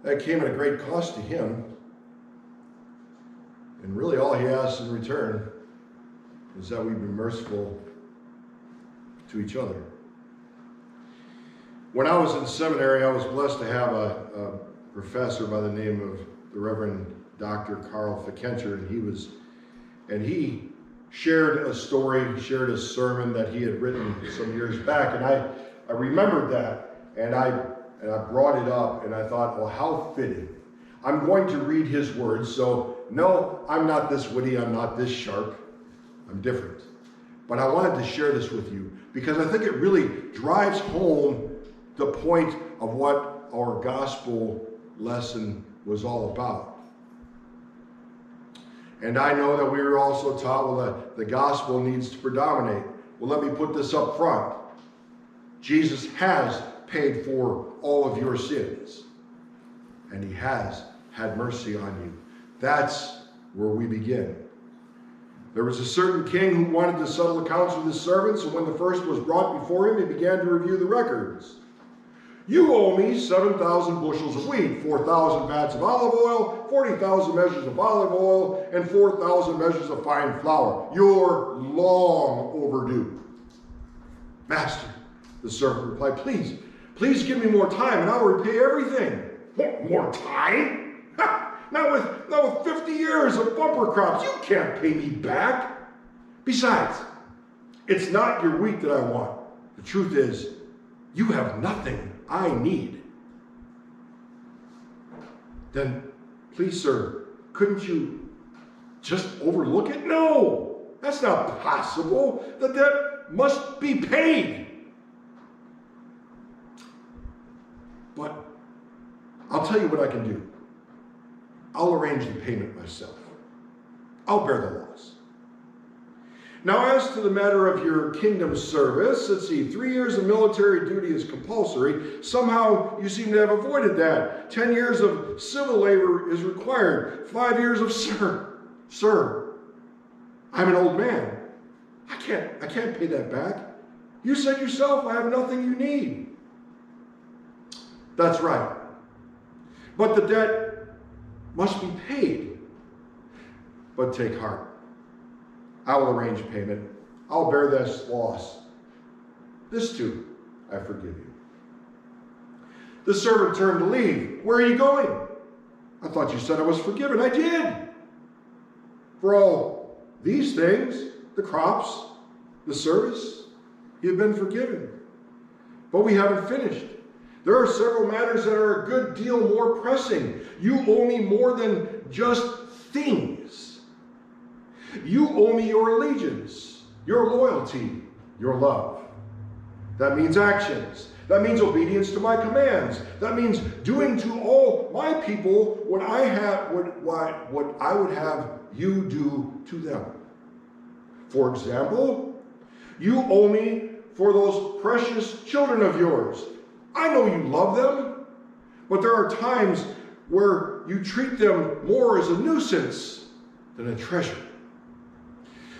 that came at a great cost to him. And really all he asks in return is that we be merciful to each other. When I was in seminary, I was blessed to have a professor by the name of the Reverend Dr. Carl Fickenter, and he shared a story, shared a sermon that he had written some years back, and I remembered that, and I brought it up, and I thought, well, how fitting. I'm going to read his words, so no, I'm not this witty, I'm not this sharp, I'm different. But I wanted to share this with you because I think it really drives home the point of what our gospel lesson was all about. And I know that we were also taught, well, the gospel needs to predominate. Well, let me put this up front. Jesus has paid for all of your sins, and he has had mercy on you. That's where we begin. There was a certain king who wanted to settle accounts with his servants, and when the first was brought before him, he began to review the records. You owe me 7,000 bushels of wheat, 4,000 vats of olive oil, 40,000 measures of olive oil, and 4,000 measures of fine flour. You're long overdue. Master, the servant replied, please give me more time and I'll repay everything. What, more time? Not with 50 years of bumper crops. You can't pay me back. Besides, it's not your wheat that I want. The truth is, you have nothing I need. Then, please, sir, couldn't you just overlook it? No, that's not possible. The debt must be paid. But I'll tell you what I can do. I'll arrange the payment myself. I'll bear the loss. Now, as to the matter of your kingdom service, let's see, 3 years of military duty is compulsory. Somehow you seem to have avoided that. 10 years of civil labor is required. 5 years of sir, I'm an old man. I can't pay that back. You said yourself, I have nothing you need. That's right. But the debt must be paid. But take heart. I will arrange payment. I'll bear this loss. This too, I forgive you. The servant turned to leave. Where are you going? I thought you said I was forgiven. I did. For all these things, the crops, the service, you've been forgiven. But we haven't finished. There are several matters that are a good deal more pressing. You owe me more than just things. You owe me your allegiance, your loyalty, your love. That means actions. That means obedience to my commands. That means doing to all my people what I would have you do to them. For example, you owe me for those precious children of yours. I know you love them, but there are times where you treat them more as a nuisance than a treasure.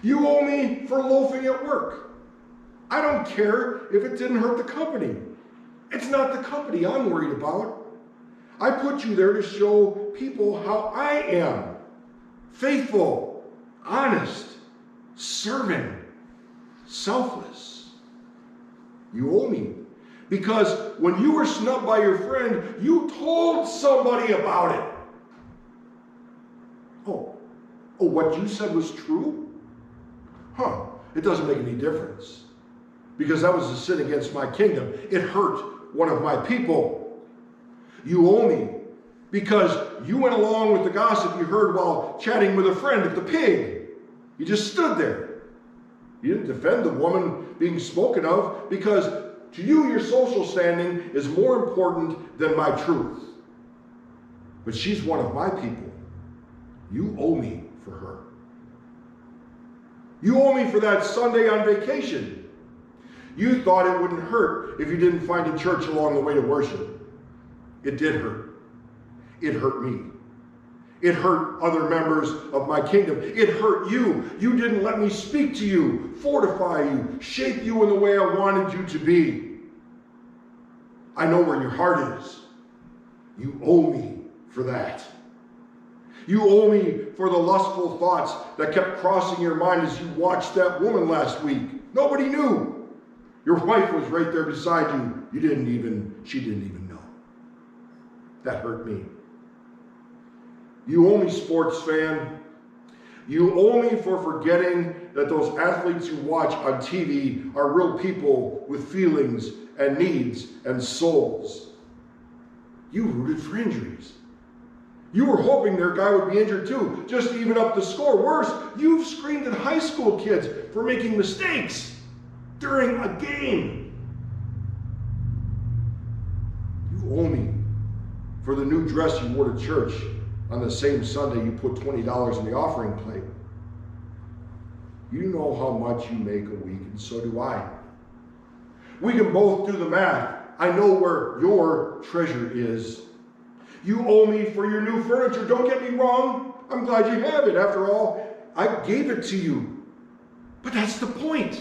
You owe me for loafing at work. I don't care if it didn't hurt the company. It's not the company I'm worried about. I put you there to show people how I am. Faithful, honest, serving, selfless. You owe me. Because when you were snubbed by your friend, you told somebody about it. Oh, what you said was true? It doesn't make any difference. Because that was a sin against my kingdom. It hurt one of my people. You owe me. Because you went along with the gossip you heard while chatting with a friend at the pig. You just stood there. You didn't defend the woman being spoken of because to you, your social standing is more important than my truth. But she's one of my people. You owe me for her. You owe me for that Sunday on vacation. You thought it wouldn't hurt if you didn't find a church along the way to worship. It did hurt. It hurt me. It hurt other members of my kingdom. It hurt you. You didn't let me speak to you, fortify you, shape you in the way I wanted you to be. I know where your heart is. You owe me for that. You owe me for the lustful thoughts that kept crossing your mind as you watched that woman last week. Nobody knew. Your wife was right there beside you. She didn't even know. That hurt me. You owe me, sports fan. You owe me for forgetting that those athletes you watch on TV are real people with feelings and needs and souls. You rooted for injuries. You were hoping their guy would be injured too, just to even up the score. Worse, you've screamed at high school kids for making mistakes during a game. You owe me for the new dress you wore to church on the same Sunday you put $20 in the offering plate. You know how much you make a week, and so do I. We can both do the math. I know where your treasure is. You owe me for your new furniture. Don't get me wrong. I'm glad you have it. After all, I gave it to you. But that's the point.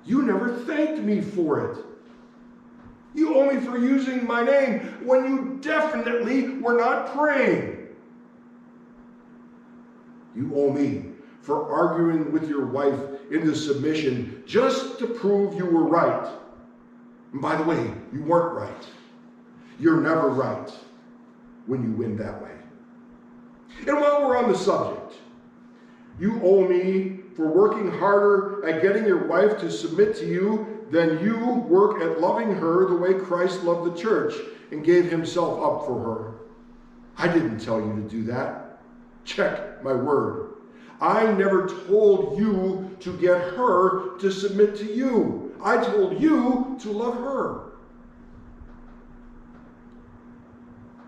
You never thanked me for it. You owe me for using my name when you definitely were not praying. You owe me for arguing with your wife into submission just to prove you were right. And by the way, you weren't right. You're never right when you win that way. And while we're on the subject, you owe me for working harder at getting your wife to submit to you than you work at loving her the way Christ loved the church and gave himself up for her. I didn't tell you to do that. Check my word. I never told you to get her to submit to you. I told you to love her.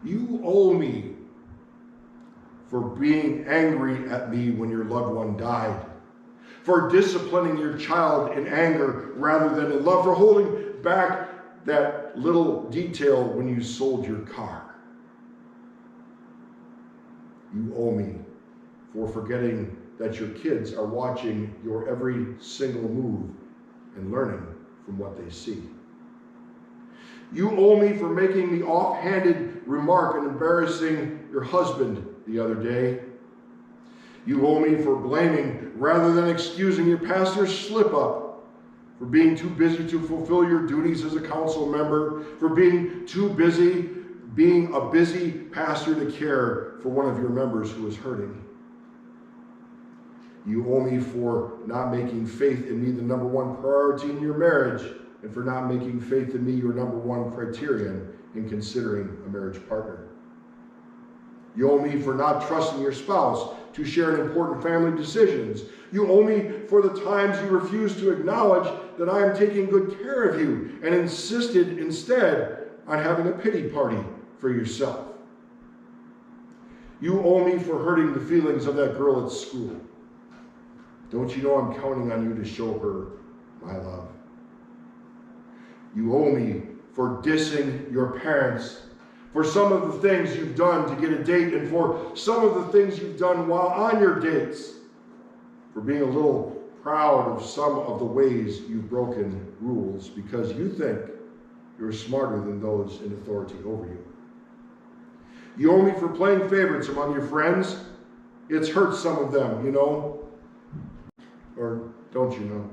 You owe me for being angry at me when your loved one died, for disciplining your child in anger rather than in love, for holding back that little detail when you sold your car. You owe me for forgetting that your kids are watching your every single move and learning from what they see. You owe me for making the offhanded remark and embarrassing your husband the other day. You owe me for blaming rather than excusing your pastor's slip-up, for being too busy to fulfill your duties as a council member, for being too busy being a busy pastor to care for one of your members who is hurting. You owe me for not making faith in me the number one priority in your marriage, and for not making faith in me your number one criterion in considering a marriage partner. You owe me for not trusting your spouse to share in important family decisions. You owe me for the times you refused to acknowledge that I am taking good care of you and insisted instead on having a pity party for yourself. You owe me for hurting the feelings of that girl at school. Don't you know I'm counting on you to show her my love? You owe me for dissing your parents, for some of the things you've done to get a date, and for some of the things you've done while on your dates, for being a little proud of some of the ways you've broken rules because you think you're smarter than those in authority over you. You owe me for playing favorites among your friends. It's hurt some of them, you know. Or don't you know?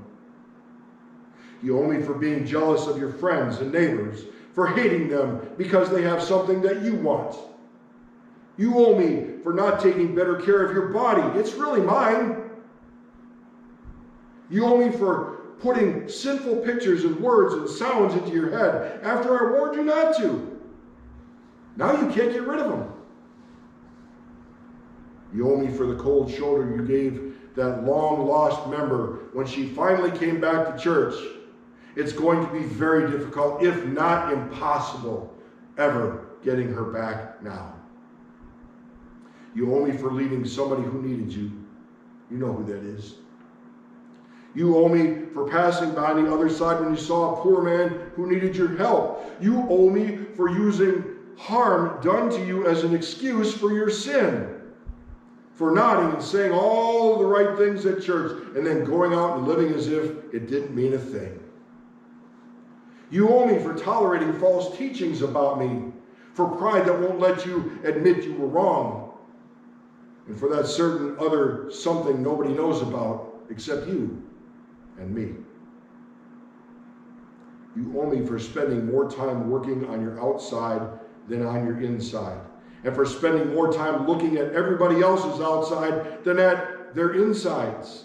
You owe me for being jealous of your friends and neighbors, for hating them because they have something that you want. You owe me for not taking better care of your body. It's really mine. You owe me for putting sinful pictures and words and sounds into your head after I warned you not to. Now you can't get rid of them. You owe me for the cold shoulder you gave that long-lost member when she finally came back to church. It's going to be very difficult, if not impossible, ever getting her back now. You owe me for leaving somebody who needed you. You know who that is. You owe me for passing by the other side when you saw a poor man who needed your help. You owe me for using harm done to you as an excuse for your sin, for nodding and saying all the right things at church and then going out and living as if it didn't mean a thing. You owe me for tolerating false teachings about me, for pride that won't let you admit you were wrong, and for that certain other something nobody knows about except you and me. You owe me for spending more time working on your outside than on your inside, and for spending more time looking at everybody else's outside than at their insides.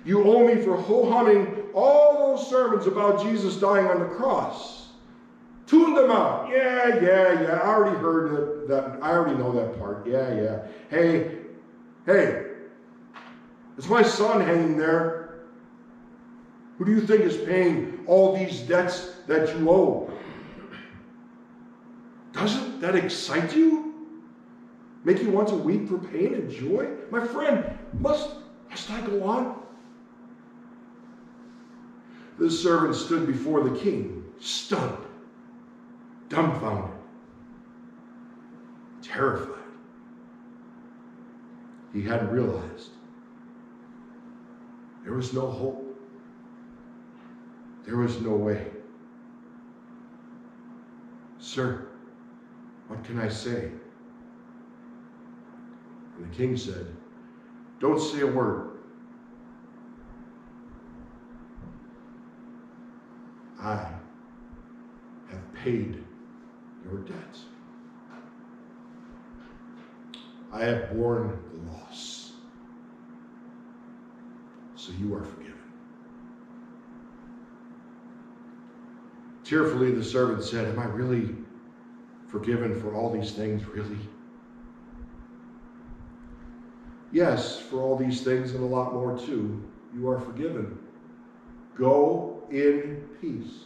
You owe me for ho-humming all those sermons about Jesus dying on the cross. Tune them out. Yeah. I already heard that. I already know that part. Yeah. Hey, is my son hanging there? Who do you think is paying all these debts that you owe? Doesn't that excite you? Make you want to weep for pain and joy? My friend, must I go on? This servant stood before the king, stunned, dumbfounded, terrified. He hadn't realized there was no hope. There was no way. Sir, what can I say? And the king said, don't say a word. I have paid your debts. I have borne the loss. So you are forgiven. Tearfully, the servant said, am I really forgiven for all these things, really? Yes, for all these things and a lot more too. You are forgiven. Go in peace.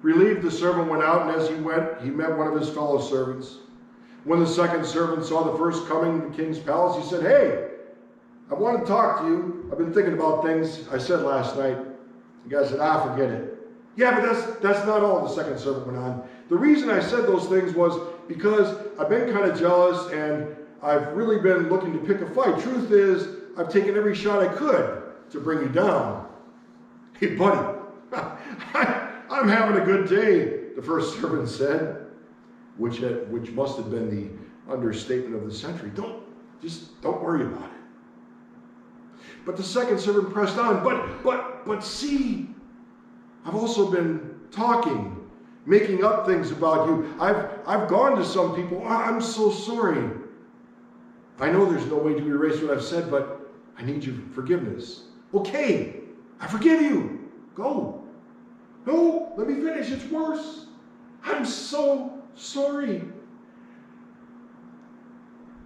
Relieved, the servant went out, and as he went, he met one of his fellow servants. When the second servant saw the first coming to the king's palace, he said, hey, I want to talk to you. I've been thinking about things I said last night. The guy said, forget it. Yeah, but that's not all, the second servant went on. The reason I said those things was because I've been kind of jealous and I've really been looking to pick a fight. Truth is, I've taken every shot I could to bring you down. Hey, buddy, I'm having a good day, the first servant said, which must have been the understatement of the century. Don't worry about it. But the second servant pressed on, but see, I've also been talking, making up things about you. I've gone to some people. I'm so sorry. I know there's no way to erase what I've said, but I need your forgiveness. Okay, I forgive you. Go. No, let me finish. It's worse. I'm so sorry.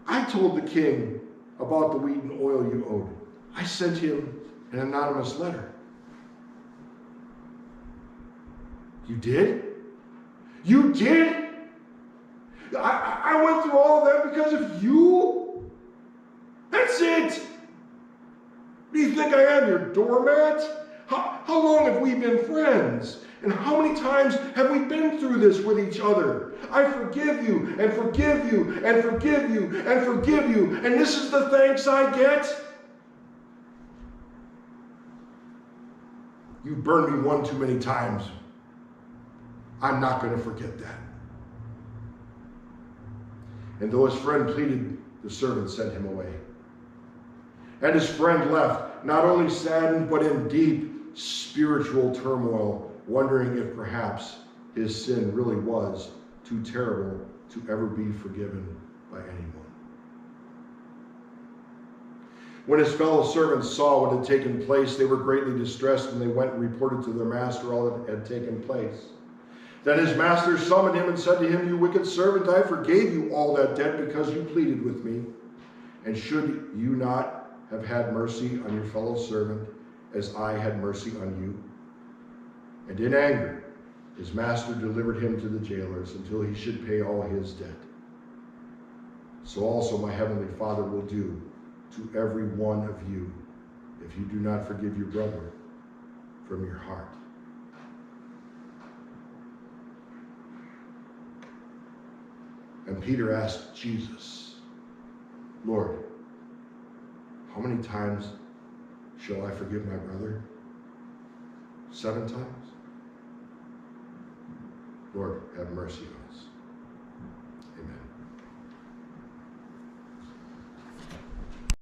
I told the king about the wheat and oil you owed. I sent him an anonymous letter. You did? You did? I went through all of that because of you? That's it? Do you think I am your doormat? How long have we been friends? And how many times have we been through this with each other? I forgive you, and forgive you, and forgive you, and forgive you, and this is the thanks I get? You burned me one too many times. I'm not going to forget that. And though his friend pleaded, the servant sent him away. And his friend left, not only saddened, but in deep spiritual turmoil, wondering if perhaps his sin really was too terrible to ever be forgiven by anyone. When his fellow servants saw what had taken place, they were greatly distressed, and they went and reported to their master all that had taken place. Then his master summoned him and said to him, you wicked servant, I forgave you all that debt because you pleaded with me. And should you not have had mercy on your fellow servant as I had mercy on you? And in anger, his master delivered him to the jailers until he should pay all his debt. So also my heavenly Father will do to every one of you if you do not forgive your brother from your heart. And Peter asked Jesus, Lord, how many times shall I forgive my brother? 7 times? Lord, have mercy on us.